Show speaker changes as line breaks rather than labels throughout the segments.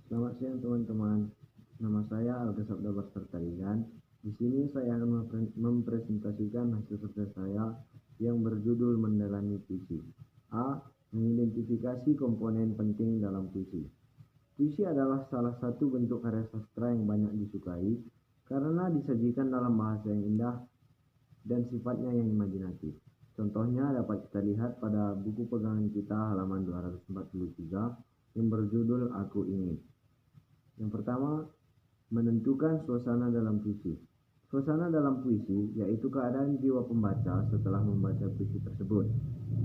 Selamat siang teman-teman. Nama saya Alga Sabda Bastertarigan. Di sini saya akan mempresentasikan hasil kerja saya yang berjudul Mendalami Puisi. A. Mengidentifikasi komponen penting dalam puisi. Puisi adalah salah satu bentuk karya sastra yang banyak disukai karena disajikan dalam bahasa yang indah dan sifatnya yang imajinatif. Contohnya dapat kita lihat pada buku pegangan kita halaman 243 yang berjudul Aku Ingin. Yang pertama, menentukan suasana dalam puisi. Suasana dalam puisi yaitu keadaan jiwa pembaca setelah membaca puisi tersebut.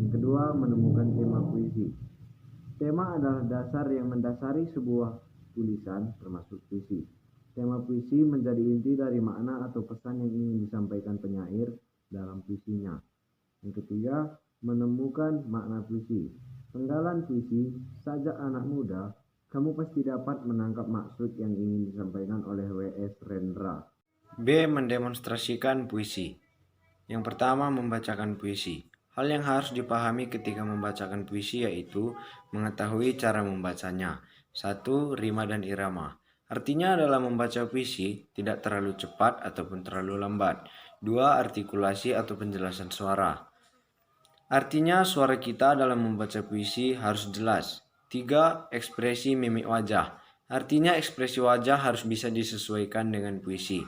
Yang kedua, menemukan tema puisi. Tema adalah dasar yang mendasari sebuah tulisan termasuk puisi. Tema puisi menjadi inti dari makna atau pesan yang ingin disampaikan penyair dalam puisinya. Yang ketiga, menemukan makna puisi. Penggalan puisi, sajak anak muda, kamu pasti dapat menangkap maksud yang ingin disampaikan oleh W.S. Rendra.
B. Mendemonstrasikan puisi. Yang pertama, membacakan puisi. Hal yang harus dipahami ketika membacakan puisi yaitu mengetahui cara membacanya. 1. Rima dan irama. Artinya adalah membaca puisi tidak terlalu cepat ataupun terlalu lambat. 2. Artikulasi atau penjelasan suara. Artinya suara kita dalam membaca puisi harus jelas. 3. Ekspresi mimik wajah. Artinya ekspresi wajah harus bisa disesuaikan dengan puisi.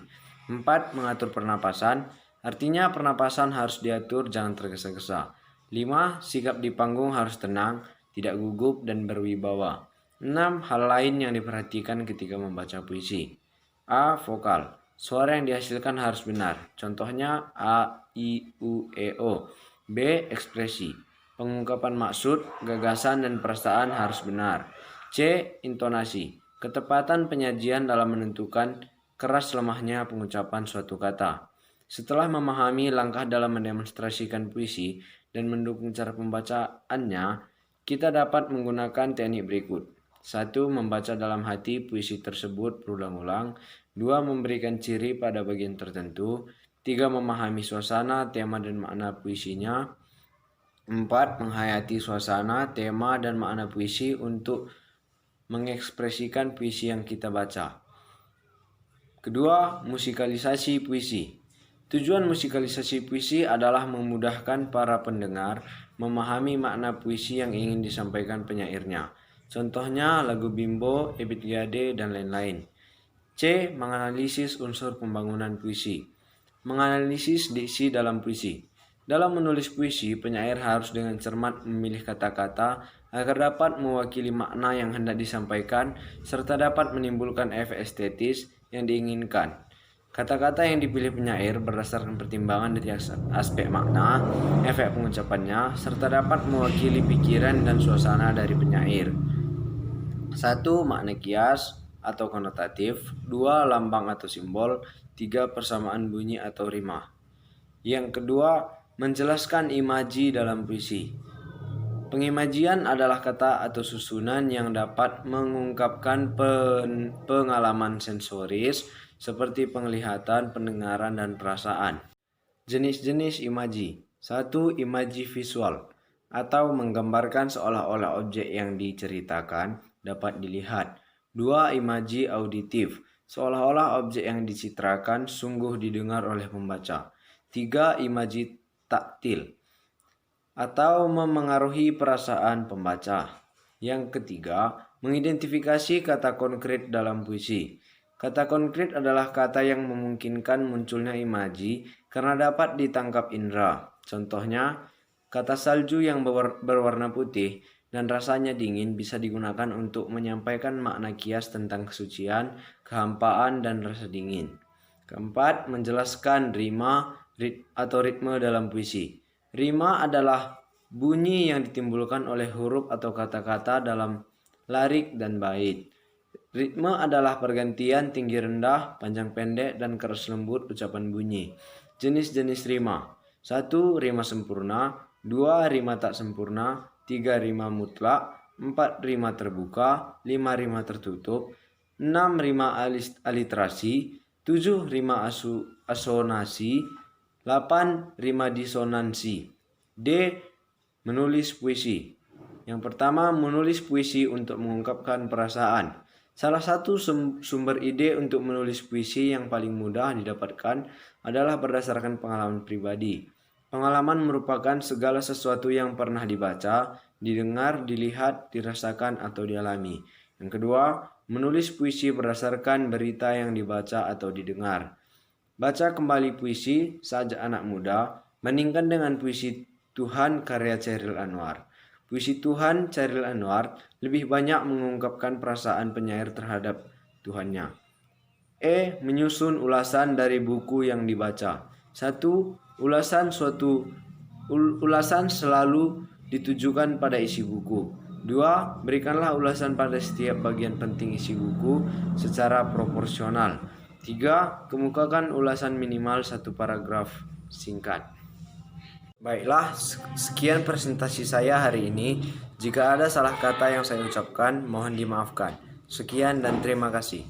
4. Mengatur pernapasan. Artinya pernapasan harus diatur, jangan tergesa-gesa. 5. Sikap di panggung harus tenang, tidak gugup dan berwibawa. 6. Hal lain yang diperhatikan ketika membaca puisi. A. Vokal. Suara yang dihasilkan harus benar. Contohnya A, I, U, E, O. B. Ekspresi. Pengungkapan maksud, gagasan, dan perasaan harus benar. C. Intonasi. Ketepatan penyajian dalam menentukan keras lemahnya pengucapan suatu kata. Setelah memahami langkah dalam mendemonstrasikan puisi dan mendukung cara pembacaannya, kita dapat menggunakan teknik berikut. 1. Membaca dalam hati puisi tersebut berulang-ulang. 2. Memberikan ciri pada bagian tertentu. 3. Memahami suasana, tema, dan makna puisinya. 4. Menghayati suasana, tema, dan makna puisi untuk mengekspresikan puisi yang kita baca. Kedua, musikalisasi puisi. Tujuan musikalisasi puisi adalah memudahkan para pendengar memahami makna puisi yang ingin disampaikan penyairnya. Contohnya lagu Bimbo, Ebit G.Ade, dan lain-lain. C. Menganalisis unsur pembangunan puisi. Menganalisis diksi dalam puisi. Dalam menulis puisi, penyair harus dengan cermat memilih kata-kata agar dapat mewakili makna yang hendak disampaikan serta dapat menimbulkan efek estetis yang diinginkan. Kata-kata yang dipilih penyair berdasarkan pertimbangan dari aspek makna, efek pengucapannya, serta dapat mewakili pikiran dan suasana dari penyair. 1. Makna kias atau konotatif. 2. Lambang atau simbol. 3. Persamaan bunyi atau rima. Yang kedua, menjelaskan imaji dalam puisi. Pengimajian adalah kata atau susunan yang dapat mengungkapkan pengalaman sensoris seperti penglihatan, pendengaran, dan perasaan. Jenis-jenis imaji. 1. Imaji visual atau menggambarkan seolah-olah objek yang diceritakan dapat dilihat. 2. Imaji auditif, seolah-olah objek yang dicitrakan sungguh didengar oleh pembaca. 3. Imaji taktil atau memengaruhi perasaan pembaca. Yang ketiga, mengidentifikasi kata konkret dalam puisi. Kata konkret adalah kata yang memungkinkan munculnya imaji karena dapat ditangkap indera. Contohnya, kata salju yang berwarna putih dan rasanya dingin bisa digunakan untuk menyampaikan makna kias tentang kesucian, kehampaan, dan rasa dingin. Keempat, menjelaskan rima atau ritme dalam puisi. Rima adalah bunyi yang ditimbulkan oleh huruf atau kata-kata dalam larik dan bait. Ritme adalah pergantian tinggi rendah, panjang pendek, dan keras lembut ucapan bunyi. Jenis-jenis rima. 1. Rima sempurna. 2. Rima tak sempurna. 3. Rima mutlak. 4. Rima terbuka. 5. Rima tertutup. 6. Rima aliterasi. 7. Rima asonasi. 8. Rima disonansi. D. Menulis puisi. Yang pertama, menulis puisi untuk mengungkapkan perasaan. Salah satu sumber ide untuk menulis puisi yang paling mudah didapatkan adalah berdasarkan pengalaman pribadi. Pengalaman merupakan segala sesuatu yang pernah dibaca, didengar, dilihat, dirasakan, atau dialami. Yang kedua, menulis puisi berdasarkan berita yang dibaca atau didengar. Baca kembali puisi Sajak Anak Muda, bandingkan dengan puisi Tuhan karya Chairil Anwar. Puisi Tuhan Chairil Anwar lebih banyak mengungkapkan perasaan penyair terhadap Tuhannya. Menyusun ulasan dari buku yang dibaca. 1. Ulasan selalu ditujukan pada isi buku. 2. Berikanlah ulasan pada setiap bagian penting isi buku secara proporsional. 3. Kemukakan ulasan minimal 1 paragraf singkat. Baiklah, sekian presentasi saya hari ini. Jika ada salah kata yang saya ucapkan, mohon dimaafkan. Sekian dan terima kasih.